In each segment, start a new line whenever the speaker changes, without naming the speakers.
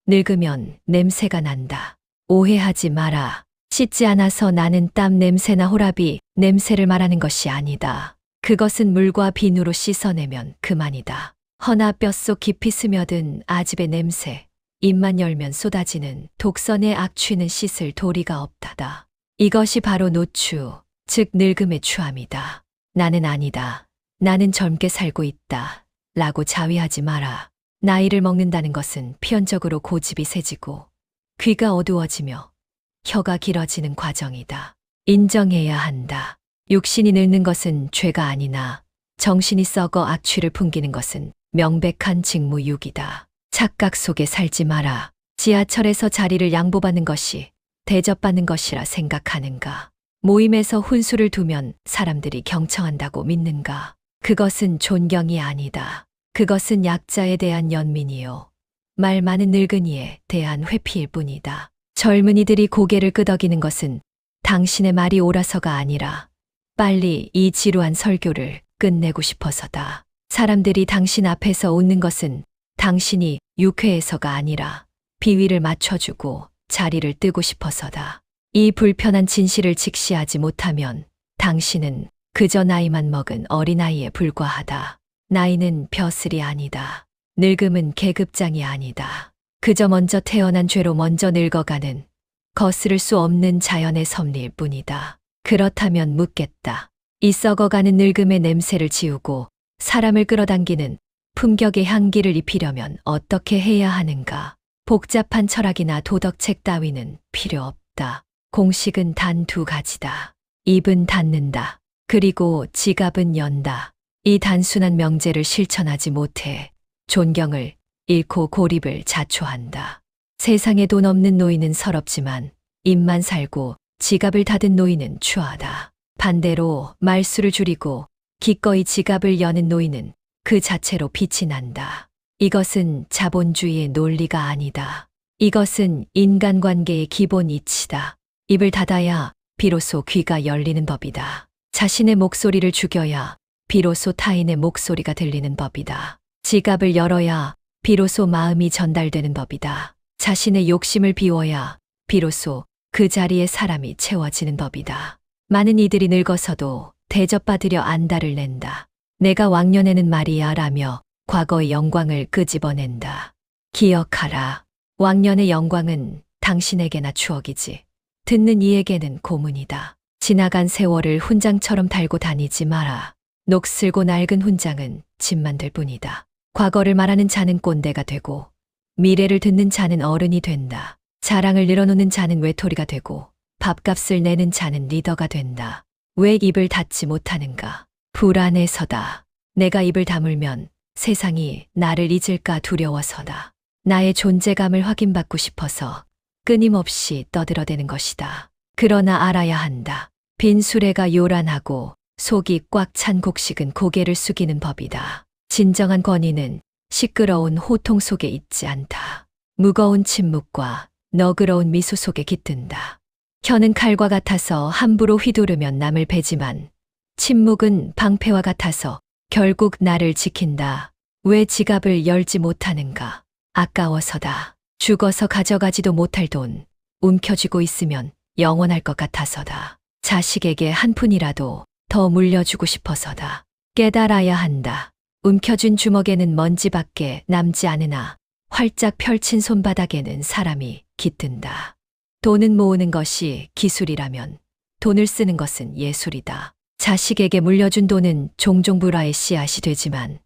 늙으면 냄새가 난다. 오해하지 마라. 씻지 않아서 나는 땀 냄새나 호라비 냄새를 말하는 것이 아니다. 그것은 물과 비누로 씻어내면 그만이다. 허나 뼛속 깊이 스며든 아집의 냄새, 입만 열면 쏟아지는 독선의 악취는 씻을 도리가 없다다. 이것이 바로 노추, 즉 늙음의 추함이다. 나는 아니다. 나는 젊게 살고 있다. 라고 자위하지 마라. 나이를 먹는다는 것은 필연적으로 고집이 세지고 귀가 어두워지며 혀가 길어지는 과정이다. 인정해야 한다. 육신이 늙는 것은 죄가 아니나 정신이 썩어 악취를 풍기는 것은 명백한 직무유기다. 착각 속에 살지 마라. 지하철에서 자리를 양보받는 것이 대접받는 것이라 생각하는가? 모임에서 훈수를 두면 사람들이 경청한다고 믿는가? 그것은 존경이 아니다. 그것은 약자에 대한 연민이요. 말 많은 늙은이에 대한 회피일 뿐이다. 젊은이들이 고개를 끄덕이는 것은 당신의 말이 옳아서가 아니라 빨리 이 지루한 설교를 끝내고 싶어서다. 사람들이 당신 앞에서 웃는 것은 당신이 유쾌해서가 아니라 비위를 맞춰주고 자리를 뜨고 싶어서다. 이 불편한 진실을 직시하지 못하면 당신은 그저 나이만 먹은 어린아이에 불과하다. 나이는 벼슬이 아니다. 늙음은 계급장이 아니다. 그저 먼저 태어난 죄로 먼저 늙어가는 거스를 수 없는 자연의 섭리일 뿐이다. 그렇다면 묻겠다. 이 썩어가는 늙음의 냄새를 지우고 사람을 끌어당기는 품격의 향기를 입히려면 어떻게 해야 하는가? 복잡한 철학이나 도덕책 따위는 필요 없다. 공식은 단 두 가지다. 입은 닫는다. 그리고 지갑은 연다. 이 단순한 명제를 실천하지 못해 존경을 잃고 고립을 자초한다. 세상에 돈 없는 노인은 서럽지만 입만 살고 지갑을 닫은 노인은 추하다. 반대로 말수를 줄이고 기꺼이 지갑을 여는 노인은 그 자체로 빛이 난다. 이것은 자본주의의 논리가 아니다. 이것은 인간관계의 기본 이치다. 입을 닫아야 비로소 귀가 열리는 법이다. 자신의 목소리를 죽여야 비로소 타인의 목소리가 들리는 법이다. 지갑을 열어야 비로소 마음이 전달되는 법이다. 자신의 욕심을 비워야 비로소 그 자리에 사람이 채워지는 법이다. 많은 이들이 늙어서도 대접받으려 안달을 낸다. 내가 왕년에는 말이야 라며 과거의 영광을 끄집어낸다. 기억하라. 왕년의 영광은 당신에게나 추억이지. 듣는 이에게는 고문이다. 지나간 세월을 훈장처럼 달고 다니지 마라. 녹슬고 낡은 훈장은 짐만 될 뿐이다. 과거를 말하는 자는 꼰대가 되고 미래를 듣는 자는 어른이 된다. 자랑을 늘어놓는 자는 외톨이가 되고 밥값을 내는 자는 리더가 된다. 왜 입을 닫지 못하는가? 불안해서다. 내가 입을 다물면 세상이 나를 잊을까 두려워서다. 나의 존재감을 확인받고 싶어서 끊임없이 떠들어대는 것이다. 그러나 알아야 한다. 빈 수레가 요란하고 속이 꽉 찬 곡식은 고개를 숙이는 법이다. 진정한 권위는 시끄러운 호통 속에 있지 않다. 무거운 침묵과 너그러운 미소 속에 깃든다. 혀는 칼과 같아서 함부로 휘두르면 남을 베지만 침묵은 방패와 같아서 결국 나를 지킨다. 왜 지갑을 열지 못하는가? 아까워서다. 죽어서 가져가지도 못할 돈, 움켜쥐고 있으면 영원할 것 같아서다. 자식에게 한 푼이라도 더 물려주고 싶어서다. 깨달아야 한다. 움켜쥔 주먹에는 먼지밖에 남지 않으나 활짝 펼친 손바닥에는 사람이 깃든다. 돈은 모으는 것이 기술이라면 돈을 쓰는 것은 예술이다. 자식에게 물려준 돈은 종종 불화의 씨앗이 되지만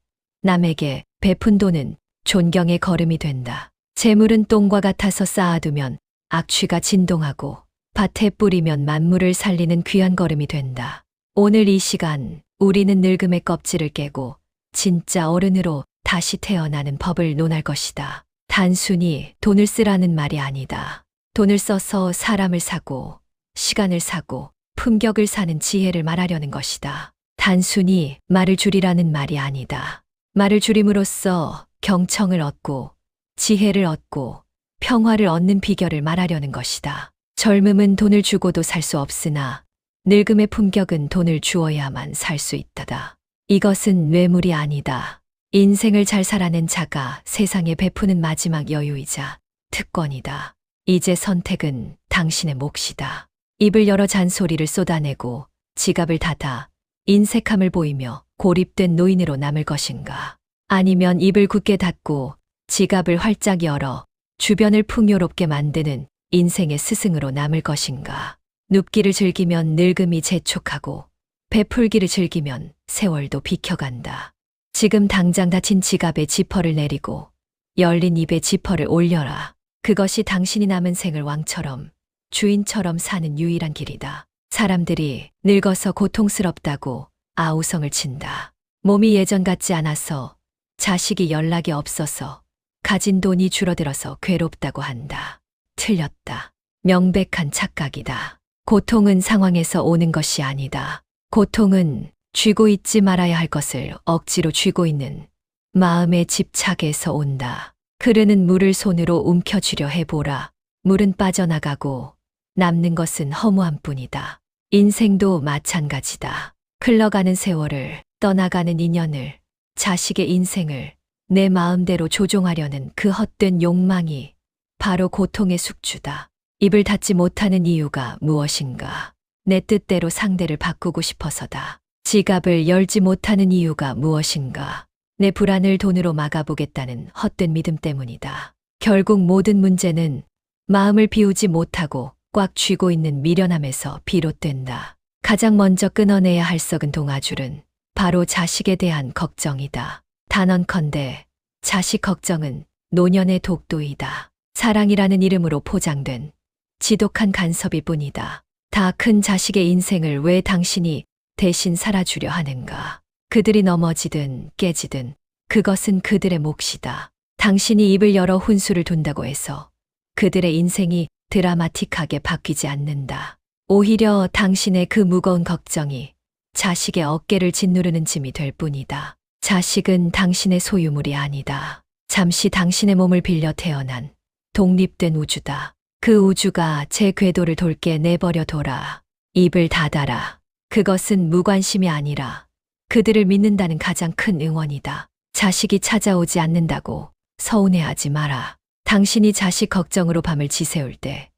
남에게 베푼 돈은 존경의 걸음이 된다. 재물은 똥과 같아서 쌓아두면 악취가 진동하고 밭에 뿌리면 만물을 살리는 귀한 걸음이 된다. 오늘 이 시간 우리는 늙음의 껍질을 깨고 진짜 어른으로 다시 태어나는 법을 논할 것이다. 단순히 돈을 쓰라는 말이 아니다. 돈을 써서 사람을 사고 시간을 사고 품격을 사는 지혜를 말하려는 것이다. 단순히 말을 줄이라는 말이 아니다. 말을 줄임으로써 경청을 얻고 지혜를 얻고 평화를 얻는 비결을 말하려는 것이다. 젊음은 돈을 주고도 살 수 없으나 늙음의 품격은 돈을 주어야만 살 수 있다다. 이것은 뇌물이 아니다. 인생을 잘 살아낸 자가 세상에 베푸는 마지막 여유이자 특권이다. 이제 선택은 당신의 몫이다. 입을 열어 잔소리를 쏟아내고 지갑을 닫아 인색함을 보이며 고립된 노인으로 남을 것인가. 아니면 입을 굳게 닫고 지갑을 활짝 열어 주변을 풍요롭게 만드는 인생의 스승으로 남을 것인가. 눕기를 즐기면 늙음이 재촉하고 베풀기를 즐기면 세월도 비켜간다. 지금 당장 닫힌 지갑에 지퍼를 내리고 열린 입에 지퍼를 올려라. 그것이 당신이 남은 생을 왕처럼 주인처럼 사는 유일한 길이다. 사람들이 늙어서 고통스럽다고 아우성을 친다. 몸이 예전 같지 않아서, 자식이 연락이 없어서, 가진 돈이 줄어들어서 괴롭다고 한다. 틀렸다. 명백한 착각이다. 고통은 상황에서 오는 것이 아니다. 고통은 쥐고 있지 말아야 할 것을 억지로 쥐고 있는 마음의 집착에서 온다. 흐르는 물을 손으로 움켜쥐려 해보라. 물은 빠져나가고 남는 것은 허무함 뿐이다. 인생도 마찬가지다. 흘러가는 세월을, 떠나가는 인연을, 자식의 인생을 내 마음대로 조종하려는 그 헛된 욕망이 바로 고통의 숙주다. 입을 닫지 못하는 이유가 무엇인가? 내 뜻대로 상대를 바꾸고 싶어서다. 지갑을 열지 못하는 이유가 무엇인가? 내 불안을 돈으로 막아보겠다는 헛된 믿음 때문이다. 결국 모든 문제는 마음을 비우지 못하고 꽉 쥐고 있는 미련함에서 비롯된다. 가장 먼저 끊어내야 할 썩은 동아줄은 바로 자식에 대한 걱정이다. 단언컨대 자식 걱정은 노년의 독도이다. 사랑이라는 이름으로 포장된 지독한 간섭일 뿐이다. 다 큰 자식의 인생을 왜 당신이 대신 살아주려 하는가? 그들이 넘어지든 깨지든 그것은 그들의 몫이다. 당신이 입을 열어 훈수를 둔다고 해서 그들의 인생이 드라마틱하게 바뀌지 않는다. 오히려 당신의 그 무거운 걱정이 자식의 어깨를 짓누르는 짐이 될 뿐이다. 자식은 당신의 소유물이 아니다. 잠시 당신의 몸을 빌려 태어난 독립된 우주다. 그 우주가 제 궤도를 돌게 내버려 둬라. 입을 닫아라. 그것은 무관심이 아니라 그들을 믿는다는 가장 큰 응원이다. 자식이 찾아오지 않는다고 서운해하지 마라. 당신이 자식 걱정으로 밤을 지새울 때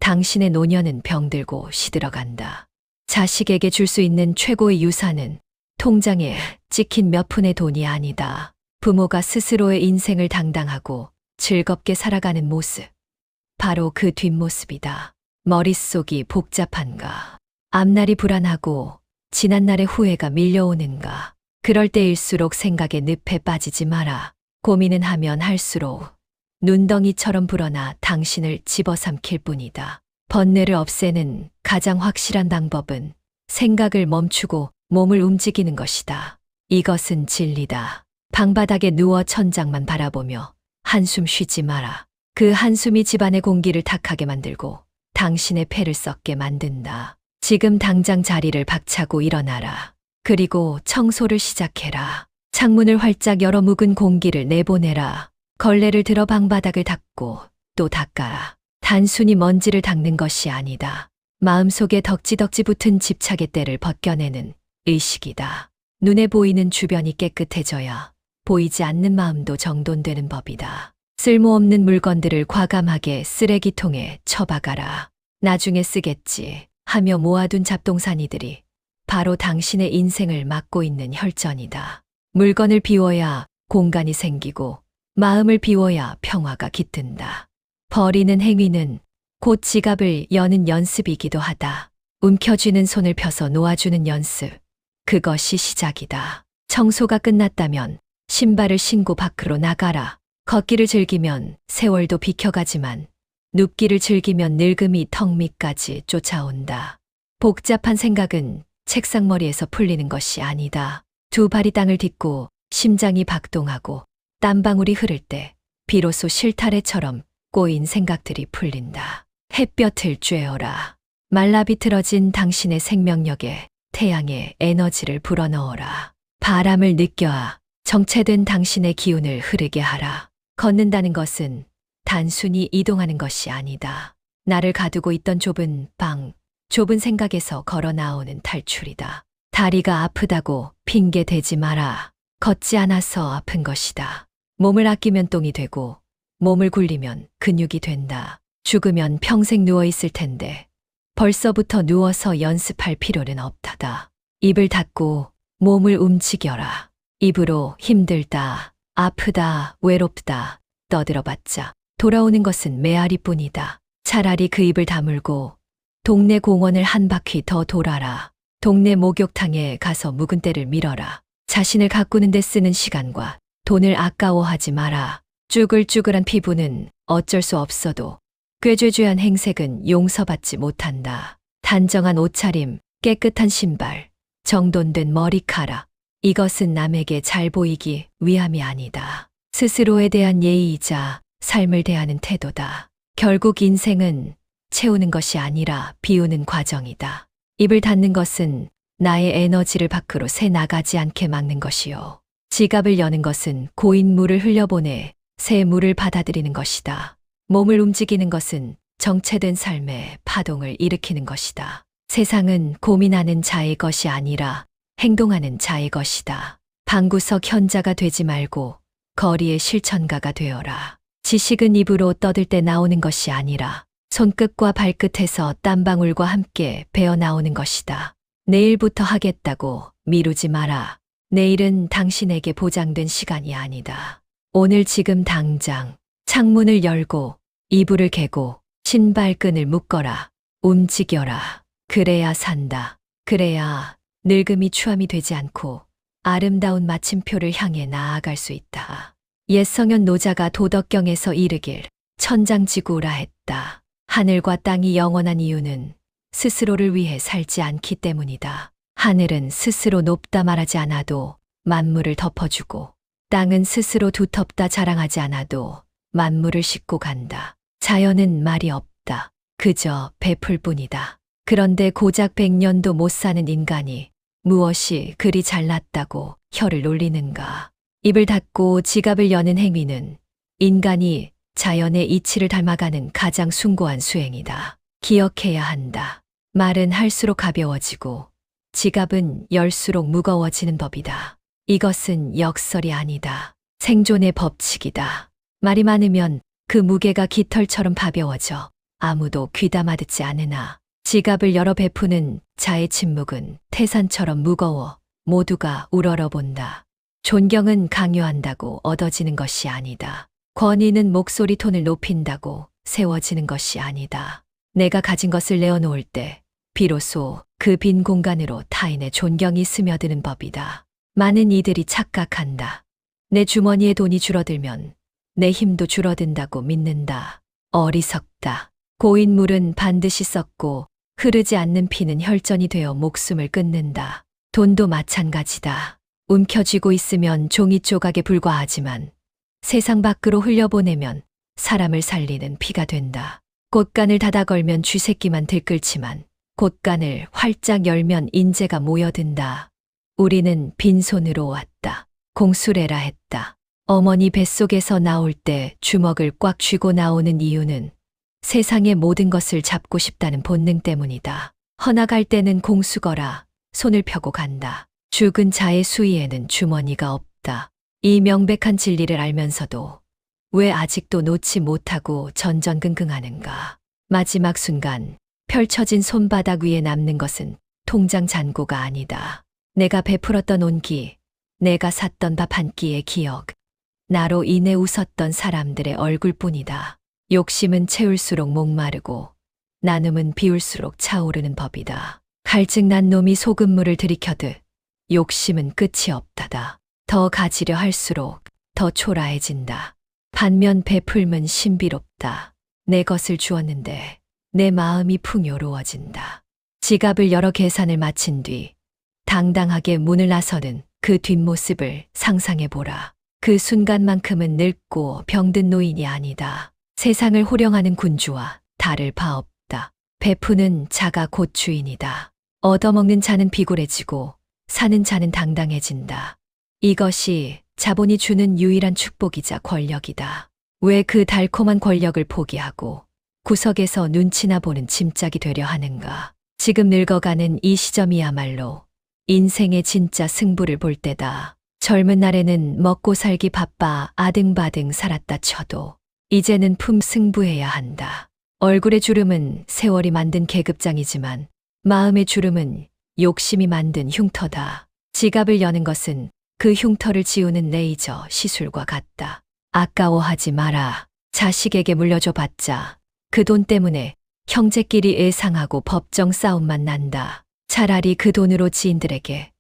당신의 노년은 병들고 시들어간다. 자식에게 줄 수 있는 최고의 유산은 통장에 찍힌 몇 푼의 돈이 아니다. 부모가 스스로의 인생을 당당하고 즐겁게 살아가는 모습. 바로 그 뒷모습이다. 머릿속이 복잡한가? 앞날이 불안하고 지난날의 후회가 밀려오는가? 그럴 때일수록 생각의 늪에 빠지지 마라. 고민은 하면 할수록 눈덩이처럼 불어나 당신을 집어삼킬 뿐이다. 번뇌를 없애는 가장 확실한 방법은 생각을 멈추고 몸을 움직이는 것이다. 이것은 진리다. 방바닥에 누워 천장만 바라보며 한숨 쉬지 마라. 그 한숨이 집안의 공기를 탁하게 만들고 당신의 폐를 썩게 만든다. 지금 당장 자리를 박차고 일어나라. 그리고 청소를 시작해라. 창문을 활짝 열어 묵은 공기를 내보내라. 걸레를 들어 방바닥을 닦고 또 닦아라. 단순히 먼지를 닦는 것이 아니다. 마음속에 덕지덕지 붙은 집착의 때를 벗겨내는 의식이다. 눈에 보이는 주변이 깨끗해져야 보이지 않는 마음도 정돈되는 법이다. 쓸모없는 물건들을 과감하게 쓰레기통에 처박아라. 나중에 쓰겠지 하며 모아둔 잡동사니들이 바로 당신의 인생을 막고 있는 혈전이다. 물건을 비워야 공간이 생기고 마음을 비워야 평화가 깃든다. 버리는 행위는 곧 지갑을 여는 연습이기도 하다. 움켜쥐는 손을 펴서 놓아주는 연습. 그것이 시작이다. 청소가 끝났다면 신발을 신고 밖으로 나가라. 걷기를 즐기면 세월도 비켜가지만 눕기를 즐기면 늙음이 턱 밑까지 쫓아온다. 복잡한 생각은 책상머리에서 풀리는 것이 아니다. 두 발이 땅을 딛고 심장이 박동하고 땀방울이 흐를 때 비로소 실타래처럼 꼬인 생각들이 풀린다. 햇볕을 쬐어라. 말라 비틀어진 당신의 생명력에 태양의 에너지를 불어넣어라. 바람을 느껴야 정체된 당신의 기운을 흐르게 하라. 걷는다는 것은 단순히 이동하는 것이 아니다. 나를 가두고 있던 좁은 방, 좁은 생각에서 걸어 나오는 탈출이다. 다리가 아프다고 핑계 대지 마라. 걷지 않아서 아픈 것이다. 몸을 아끼면 똥이 되고 몸을 굴리면 근육이 된다. 죽으면 평생 누워 있을 텐데 벌써부터 누워서 연습할 필요는 없다다. 입을 닫고 몸을 움직여라. 입으로 힘들다, 아프다, 외롭다 떠들어봤자 돌아오는 것은 메아리뿐이다. 차라리 그 입을 다물고 동네 공원을 한 바퀴 더 돌아라. 동네 목욕탕에 가서 묵은 때를 밀어라. 자신을 가꾸는 데 쓰는 시간과 돈을 아까워하지 마라. 쭈글쭈글한 피부는 어쩔 수 없어도 꾀죄죄한 행색은 용서받지 못한다. 단정한 옷차림, 깨끗한 신발, 정돈된 머리카락. 이것은 남에게 잘 보이기 위함이 아니다. 스스로에 대한 예의이자 삶을 대하는 태도다. 결국 인생은 채우는 것이 아니라 비우는 과정이다. 입을 닫는 것은 나의 에너지를 밖으로 새 나가지 않게 막는 것이요. 지갑을 여는 것은 고인 물을 흘려보내 새 물을 받아들이는 것이다. 몸을 움직이는 것은 정체된 삶의 파동을 일으키는 것이다. 세상은 고민하는 자의 것이 아니라 행동하는 자의 것이다. 방구석 현자가 되지 말고 거리의 실천가가 되어라. 지식은 입으로 떠들 때 나오는 것이 아니라 손끝과 발끝에서 땀방울과 함께 배어 나오는 것이다. 내일부터 하겠다고 미루지 마라. 내일은 당신에게 보장된 시간이 아니다. 오늘 지금 당장 창문을 열고 이불을 개고 신발끈을 묶어라. 움직여라. 그래야 산다. 그래야 늙음이 추함이 되지 않고 아름다운 마침표를 향해 나아갈 수 있다. 옛 성현 노자가 도덕경에서 이르길 천장지구라 했다. 하늘과 땅이 영원한 이유는 스스로를 위해 살지 않기 때문이다. 하늘은 스스로 높다 말하지 않아도 만물을 덮어주고 땅은 스스로 두텁다 자랑하지 않아도 만물을 싣고 간다. 자연은 말이 없다. 그저 베풀 뿐이다. 그런데 고작 100년도 못 사는 인간이 무엇이 그리 잘났다고 혀를 놀리는가. 입을 닫고 지갑을 여는 행위는 인간이 자연의 이치를 닮아가는 가장 숭고한 수행이다. 기억해야 한다. 말은 할수록 가벼워지고 지갑은 열수록 무거워지는 법이다. 이것은 역설이 아니다. 생존의 법칙이다. 말이 많으면 그 무게가 깃털처럼 가벼워져 아무도 귀담아 듣지 않으나 지갑을 열어 베푸는 자의 침묵은 태산처럼 무거워 모두가 우러러본다. 존경은 강요한다고 얻어지는 것이 아니다. 권위는 목소리 톤을 높인다고 세워지는 것이 아니다. 내가 가진 것을 내어놓을 때 비로소 그 빈 공간으로 타인의 존경이 스며드는 법이다. 많은 이들이 착각한다. 내 주머니에 돈이 줄어들면 내 힘도 줄어든다고 믿는다. 어리석다. 고인 물은 반드시 썩고 흐르지 않는 피는 혈전이 되어 목숨을 끊는다. 돈도 마찬가지다. 움켜쥐고 있으면 종이 조각에 불과하지만 세상 밖으로 흘려보내면 사람을 살리는 피가 된다. 곳간을 닫아 걸면 쥐새끼만 들끓지만 곳간을 활짝 열면 인재가 모여든다. 우리는 빈손으로 왔다. 공수래라 했다. 어머니 뱃속에서 나올 때 주먹을 꽉 쥐고 나오는 이유는 세상의 모든 것을 잡고 싶다는 본능 때문이다. 허나갈 때는 공수거라 손을 펴고 간다. 죽은 자의 수위에는 주머니가 없다. 이 명백한 진리를 알면서도 왜 아직도 놓지 못하고 전전긍긍하는가. 마지막 순간 펼쳐진 손바닥 위에 남는 것은 통장 잔고가 아니다. 내가 베풀었던 온기, 내가 샀던 밥 한 끼의 기억, 나로 인해 웃었던 사람들의 얼굴뿐이다. 욕심은 채울수록 목마르고 나눔은 비울수록 차오르는 법이다. 갈증난 놈이 소금물을 들이켜듯 욕심은 끝이 없다다. 더 가지려 할수록 더 초라해진다. 반면 베풀면 신비롭다. 내 것을 주었는데 내 마음이 풍요로워진다. 지갑을 열어 계산을 마친 뒤 당당하게 문을 나서는 그 뒷모습을 상상해보라. 그 순간만큼은 늙고 병든 노인이 아니다. 세상을 호령하는 군주와 다를 바 없다. 베푸는 자가 곧 주인이다. 얻어먹는 자는 비굴해지고 사는 자는 당당해진다. 이것이 자본이 주는 유일한 축복이자 권력이다. 왜 그 달콤한 권력을 포기하고 구석에서 눈치나 보는 짐짝이 되려 하는가. 지금 늙어가는 이 시점이야말로 인생의 진짜 승부를 볼 때다. 젊은 날에는 먹고 살기 바빠 아등바등 살았다 쳐도 이제는 품승부해야 한다. 얼굴의 주름은 세월이 만든 계급장이지만 마음의 주름은 욕심이 만든 흉터다. 지갑을 여는 것은 그 흉터를 지우는 레이저 시술과 같다. 아까워하지 마라. 자식에게 물려줘 봤자 그 돈 때문에 형제끼리 애상하고 법정 싸움만 난다. 차라리 그 돈으로 지인들에게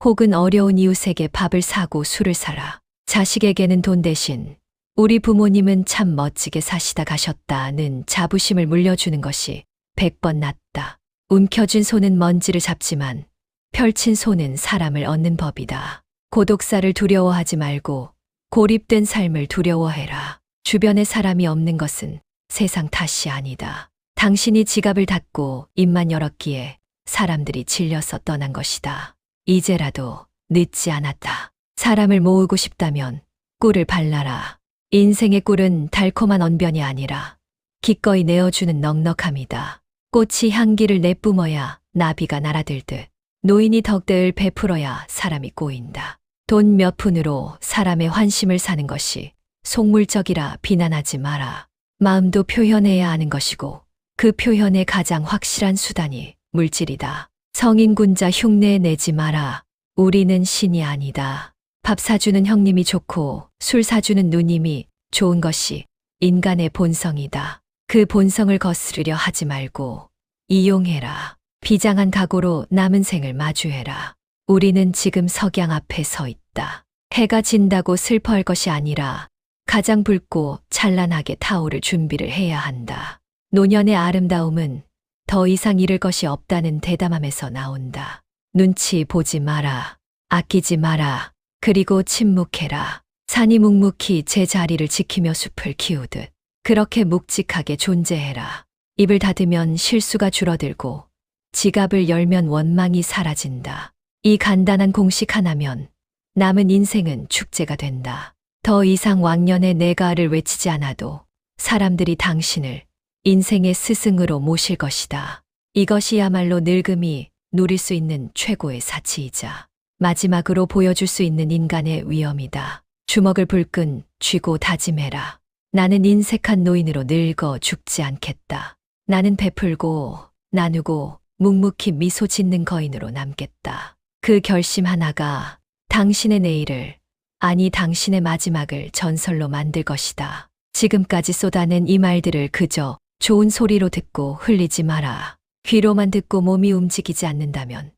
혹은 어려운 이웃에게 밥을 사고 술을 사라. 자식에게는 돈 대신 우리 부모님은 참 멋지게 사시다 가셨다는 자부심을 물려주는 것이 100번 낫다. 움켜쥔 손은 먼지를 잡지만 펼친 손은 사람을 얻는 법이다. 고독사를 두려워하지 말고 고립된 삶을 두려워해라. 주변에 사람이 없는 것은 세상 탓이 아니다. 당신이 지갑을 닫고 입만 열었기에 사람들이 질려서 떠난 것이다. 이제라도 늦지 않았다. 사람을 모으고 싶다면 꿀을 발라라. 인생의 꿀은 달콤한 언변이 아니라 기꺼이 내어주는 넉넉함이다. 꽃이 향기를 내뿜어야 나비가 날아들듯 노인이 덕대을 베풀어야 사람이 꼬인다. 돈 몇 푼으로 사람의 환심을 사는 것이 속물적이라 비난하지 마라. 마음도 표현해야 하는 것이고 그 표현의 가장 확실한 수단이 물질이다. 성인군자 흉내 내지 마라. 우리는 신이 아니다. 밥 사주는 형님이 좋고 술 사주는 누님이 좋은 것이 인간의 본성이다. 그 본성을 거스르려 하지 말고 이용해라. 비장한 각오로 남은 생을 마주해라. 우리는 지금 석양 앞에 서 있다. 해가 진다고 슬퍼할 것이 아니라 가장 붉고 찬란하게 타오를 준비를 해야 한다. 노년의 아름다움은 더 이상 잃을 것이 없다는 대담함에서 나온다. 눈치 보지 마라. 아끼지 마라. 그리고 침묵해라. 산이 묵묵히 제 자리를 지키며 숲을 키우듯 그렇게 묵직하게 존재해라. 입을 닫으면 실수가 줄어들고 지갑을 열면 원망이 사라진다. 이 간단한 공식 하나면 남은 인생은 축제가 된다. 더 이상 왕년의 내가를 외치지 않아도 사람들이 당신을 인생의 스승으로 모실 것이다. 이것이야말로 늙음이 누릴 수 있는 최고의 사치이자 마지막으로 보여줄 수 있는 인간의 위엄이다. 주먹을 불끈 쥐고 다짐해라. 나는 인색한 노인으로 늙어 죽지 않겠다. 나는 베풀고 나누고 묵묵히 미소 짓는 거인으로 남겠다. 그 결심 하나가 당신의 내일을, 아니 당신의 마지막을 전설로 만들 것이다. 지금까지 쏟아낸 이 말들을 그저 좋은 소리로 듣고 흘리지 마라. 귀로만 듣고 몸이 움직이지 않는다면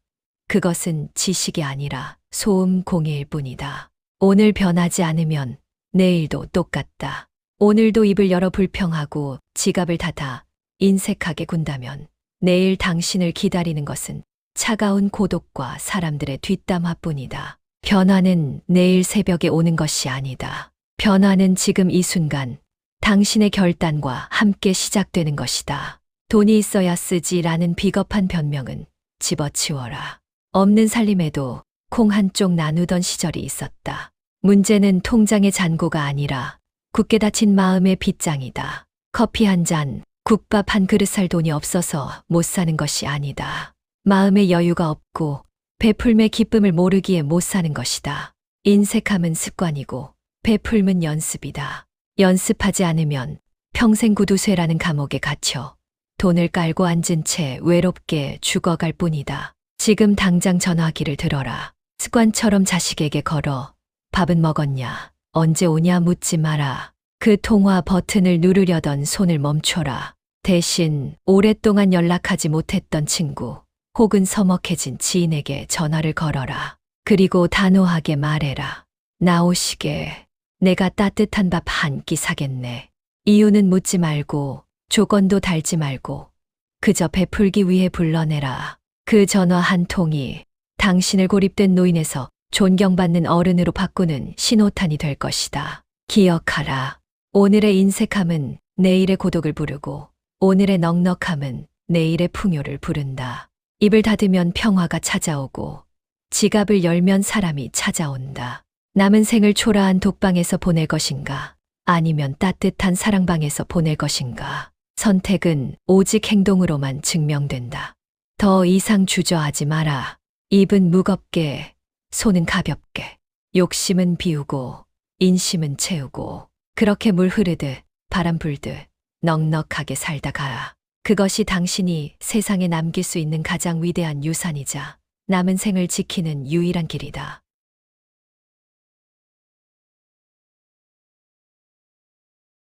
그것은 지식이 아니라 소음 공해일 뿐이다. 오늘 변하지 않으면 내일도 똑같다. 오늘도 입을 열어 불평하고 지갑을 닫아 인색하게 군다면 내일 당신을 기다리는 것은 차가운 고독과 사람들의 뒷담화뿐이다. 변화는 내일 새벽에 오는 것이 아니다. 변화는 지금 이 순간 당신의 결단과 함께 시작되는 것이다. 돈이 있어야 쓰지라는 비겁한 변명은 집어치워라. 없는 살림에도 콩 한 쪽 나누던 시절이 있었다. 문제는 통장의 잔고가 아니라 굳게 닫힌 마음의 빗장이다. 커피 한 잔, 국밥 한 그릇 살 돈이 없어서 못 사는 것이 아니다. 마음의 여유가 없고 베풀매 기쁨을 모르기에 못 사는 것이다. 인색함은 습관이고 베풀면 연습이다. 연습하지 않으면 평생 구두쇠라는 감옥에 갇혀 돈을 깔고 앉은 채 외롭게 죽어갈 뿐이다. 지금 당장 전화기를 들어라. 습관처럼 자식에게 걸어 밥은 먹었냐, 언제 오냐 묻지 마라. 그 통화 버튼을 누르려던 손을 멈춰라. 대신 오랫동안 연락하지 못했던 친구 혹은 서먹해진 지인에게 전화를 걸어라. 그리고 단호하게 말해라. 나오시게. 내가 따뜻한 밥 한 끼 사겠네. 이유는 묻지 말고 조건도 달지 말고 그저 베풀기 위해 불러내라. 그 전화 한 통이 당신을 고립된 노인에서 존경받는 어른으로 바꾸는 신호탄이 될 것이다. 기억하라. 오늘의 인색함은 내일의 고독을 부르고 오늘의 넉넉함은 내일의 풍요를 부른다. 입을 닫으면 평화가 찾아오고 지갑을 열면 사람이 찾아온다. 남은 생을 초라한 독방에서 보낼 것인가? 아니면 따뜻한 사랑방에서 보낼 것인가? 선택은 오직 행동으로만 증명된다. 더 이상 주저하지 마라. 입은 무겁게, 손은 가볍게, 욕심은 비우고, 인심은 채우고, 그렇게 물 흐르듯 바람 불듯 넉넉하게 살다 가라. 그것이 당신이 세상에 남길 수 있는 가장 위대한 유산이자 남은 생을 지키는 유일한 길이다.